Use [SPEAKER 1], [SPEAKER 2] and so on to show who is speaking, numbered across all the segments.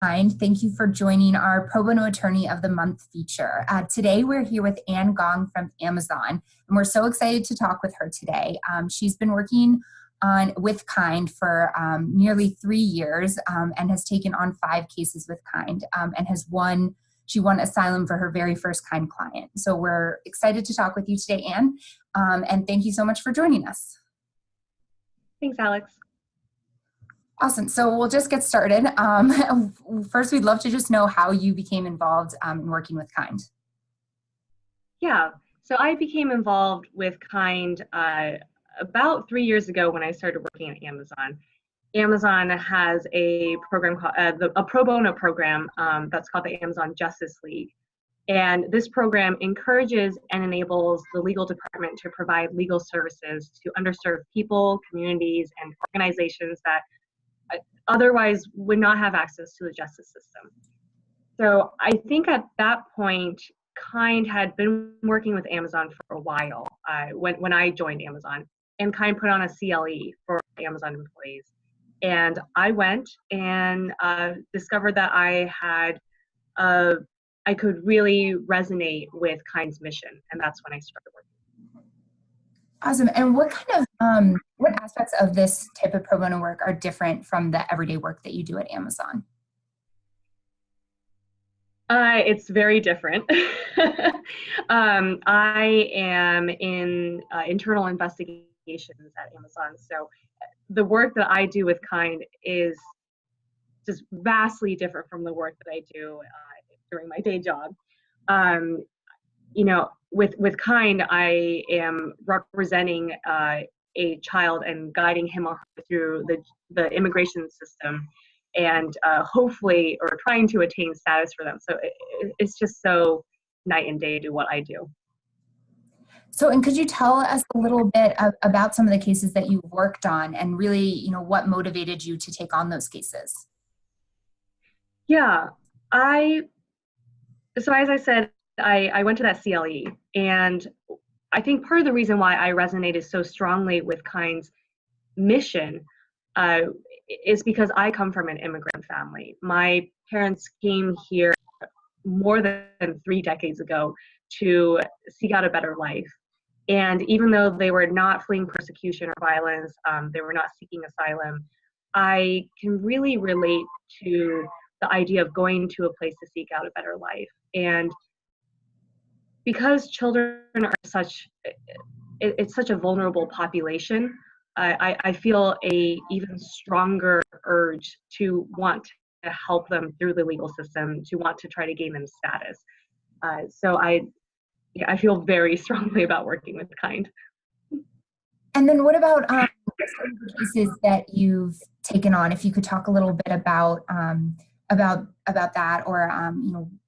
[SPEAKER 1] Thank you for joining our Pro Bono Attorney of the Month feature. Today, we're here with Gong from Amazon, and we're so excited to talk with her today. She's been working with Kind for nearly 3 years and has taken on 5 cases with Kind and she won Asylum for her very first Kind client. So we're excited to talk with you today, Anne, and thank you so much for joining us.
[SPEAKER 2] Thanks, Alex.
[SPEAKER 1] Awesome. So we'll just get started. First, we'd love to just know how you became involved in working with Kind.
[SPEAKER 2] Yeah, so I became involved with Kind about 3 years ago when I started working at Amazon. Amazon has a program called a pro bono program that's called the Amazon Justice League. And this program encourages and enables the legal department to provide legal services to underserved people, communities, and organizations that otherwise would not have access to the justice system. So I think at that point, Kind had been working with Amazon for a while when I joined Amazon, and Kind put on a CLE for Amazon employees. And I went and discovered that I could really resonate with Kind's mission, and that's when I started working.
[SPEAKER 1] Awesome. And what kind of what aspects of this type of pro bono work are different from the everyday work that you do at Amazon?
[SPEAKER 2] It's very different. I am in internal investigations at Amazon, so the work that I do with Kind is just vastly different from the work that I do during my day job. With Kind, I am representing a child and guiding him or her through the immigration system, and hopefully, or trying to attain status for them. So it's just so night and day to what I do.
[SPEAKER 1] So, and could you tell us a little bit about some of the cases that you've worked on, and really, what motivated you to take on those cases?
[SPEAKER 2] Yeah, so as I said, I went to that CLE, and I think part of the reason why I resonated so strongly with Kind's mission is because I come from an immigrant family. My parents came here more than 3 decades ago to seek out a better life. And even though they were not fleeing persecution or violence, they were not seeking asylum, I can really relate to the idea of going to a place to seek out a better life. And because children are it's such a vulnerable population, I feel a even stronger urge to want to help them through the legal system, to want to try to gain them status. So I feel very strongly about working with Kind.
[SPEAKER 1] And then what about the cases that you've taken on? If you could talk a little bit about that, or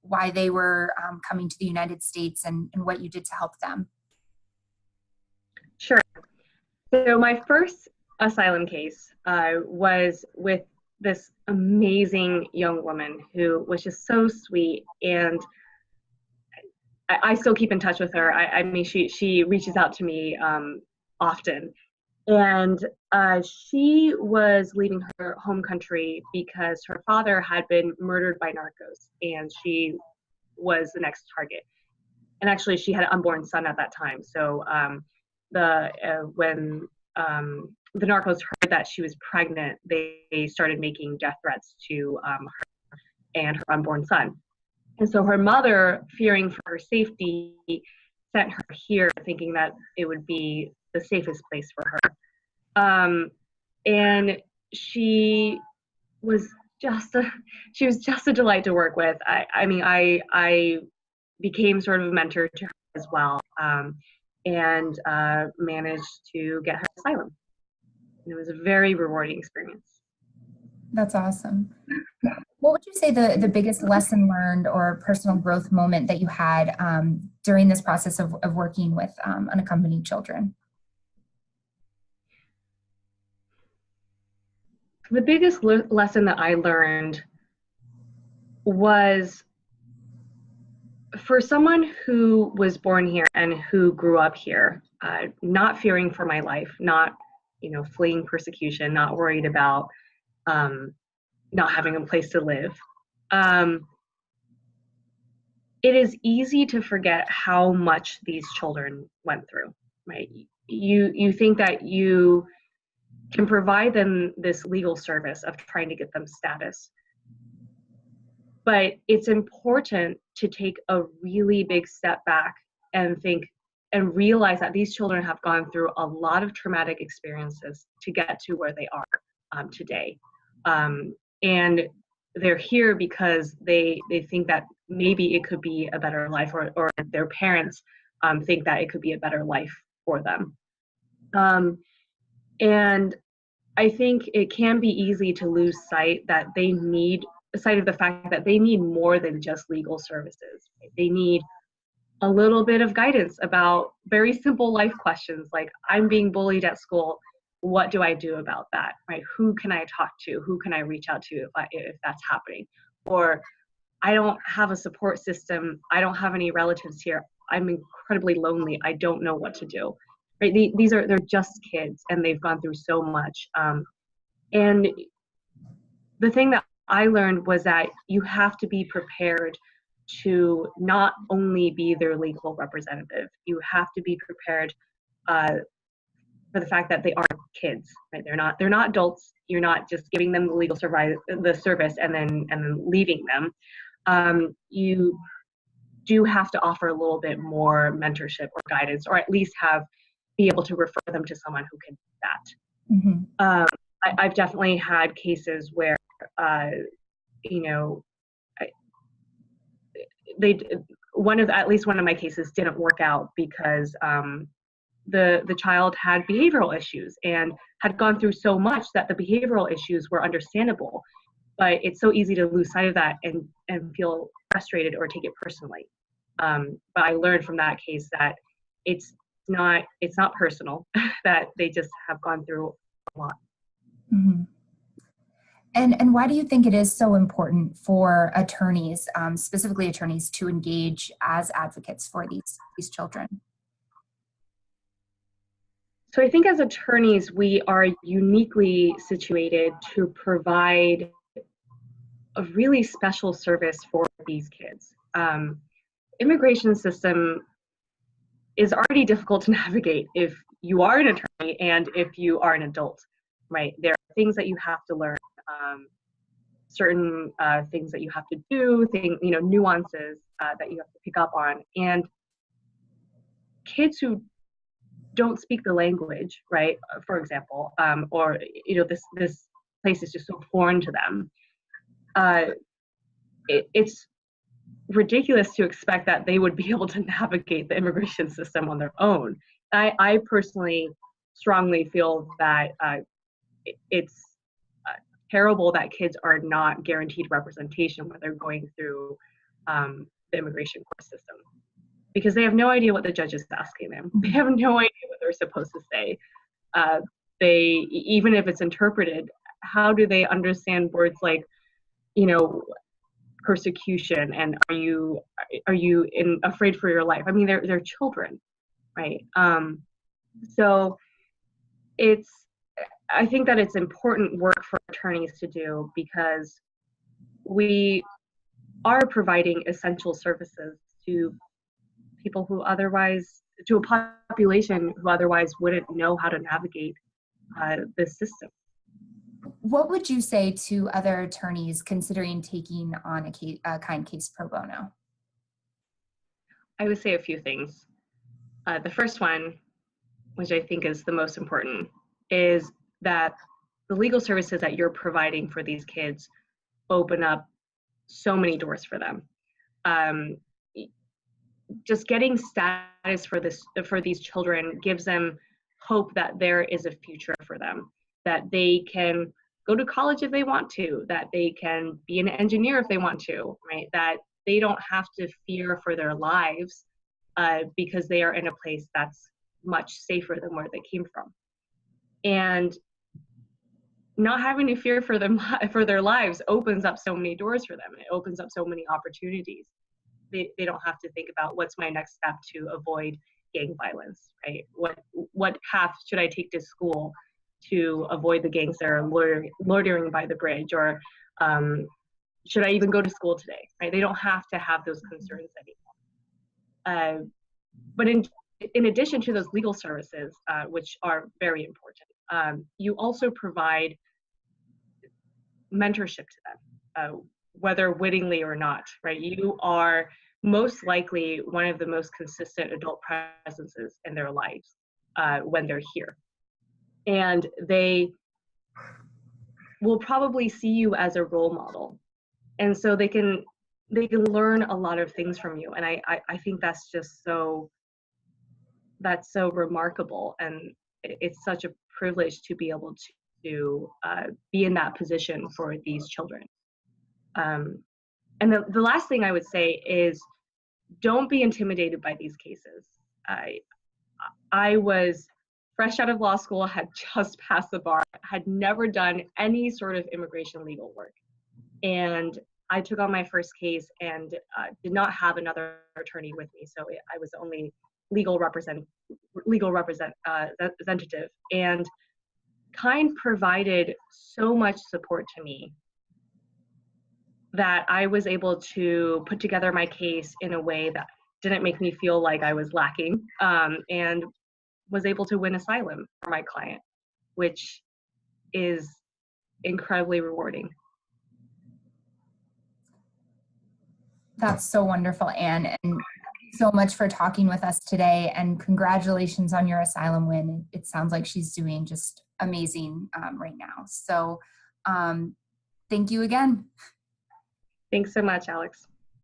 [SPEAKER 1] why they were coming to the United States and what you did to help them.
[SPEAKER 2] Sure. So my first asylum case was with this amazing young woman who was just so sweet, and I still keep in touch with her. I mean, she reaches out to me often, and she was leaving her home country because her father had been murdered by narcos, and she was the next target. And actually, she had an unborn son at that time. So when the narcos heard that she was pregnant, they started making death threats to her and her unborn son. And so her mother, fearing for her safety, sent her here thinking that it would be the safest place for her. And she was just a delight to work with. I became sort of a mentor to her as well, and managed to get her asylum. And it was a very rewarding experience.
[SPEAKER 1] That's awesome. What would you say the biggest lesson learned or personal growth moment that you had during this process of working with unaccompanied children?
[SPEAKER 2] The biggest lesson that I learned was, for someone who was born here and who grew up here, not fearing for my life, not fleeing persecution, not worried about not having a place to live, It is easy to forget how much these children went through, right? You think that you can provide them this legal service of trying to get them status, but it's important to take a really big step back and think and realize that these children have gone through a lot of traumatic experiences to get to where they are today. And they're here because they think that maybe it could be a better life, or their parents think that it could be a better life for them. And I think it can be easy to lose sight of the fact that they need more than just legal services. Right? They need a little bit of guidance about very simple life questions like, I'm being bullied at school. What do I do about that? Right? Who can I talk to? Who can I reach out to if that's happening? Or I don't have a support system. I don't have any relatives here. I'm incredibly lonely. I don't know what to do. Right? They're just kids, and they've gone through so much. And the thing that I learned was that you have to be prepared to not only be their legal representative. You have to be prepared for the fact that they are kids. Right? They're not adults. You're not just giving them the legal service and then leaving them. You do have to offer a little bit more mentorship or guidance, or at least be able to refer them to someone who can do that. I've definitely had cases where at least one of my cases didn't work out because the child had behavioral issues and had gone through so much that the behavioral issues were understandable, but it's so easy to lose sight of that and feel frustrated or take it personally. But I learned from that case that it's not personal, that they just have gone through a lot.
[SPEAKER 1] Mm-hmm. And why do you think it is so important for attorneys, specifically attorneys, to engage as advocates for these children?
[SPEAKER 2] So I think as attorneys, we are uniquely situated to provide a really special service for these kids. Immigration system is already difficult to navigate if you are an attorney and if you are an adult, right? There are things that you have to learn, certain things that you have to do, nuances that you have to pick up on. And kids who don't speak the language, right, for example, or this place is just so foreign to them, it's ridiculous to expect that they would be able to navigate the immigration system on their own. I personally strongly feel that it's terrible that kids are not guaranteed representation when they're going through the immigration court system, because they have no idea what the judge is asking them. They have no idea what they're supposed to say. Even if it's interpreted, how do they understand words like, persecution, and are you afraid for your life? I mean, they're children, right? So I think that it's important work for attorneys to do, because we are providing essential services to people to a population who otherwise wouldn't know how to navigate this system.
[SPEAKER 1] What would you say to other attorneys considering taking on a kind case pro bono?
[SPEAKER 2] I would say a few things. The first one, which I think is the most important, is that the legal services that you're providing for these kids open up so many doors for them. Just getting status for these children gives them hope that there is a future for them, that they can go to college if they want to, that they can be an engineer if they want to, right? That they don't have to fear for their lives because they are in a place that's much safer than where they came from. And not having to fear for their lives opens up so many doors for them. It opens up so many opportunities. They don't have to think about what's my next step to avoid gang violence, right? What path should I take to school to avoid the gangs that are loitering by the bridge, or should I even go to school today, right? They don't have to have those concerns anymore. But in addition to those legal services, which are very important, you also provide mentorship to them, whether wittingly or not, right? You are most likely one of the most consistent adult presences in their lives when they're here. And they will probably see you as a role model. And so they can learn a lot of things from you. And I think that's just that's so remarkable. And it's such a privilege to be able to be in that position for these children. And the last thing I would say is, don't be intimidated by these cases. I was fresh out of law school, had just passed the bar, had never done any sort of immigration legal work. And I took on my first case and did not have another attorney with me. So I was only legal representative. And Kind provided so much support to me that I was able to put together my case in a way that didn't make me feel like I was lacking, and was able to win asylum for my client, which is incredibly rewarding.
[SPEAKER 1] That's so wonderful, Anne, and thank you so much for talking with us today, and congratulations on your asylum win. It sounds like she's doing just amazing right now. So thank you again.
[SPEAKER 2] Thanks so much, Alex.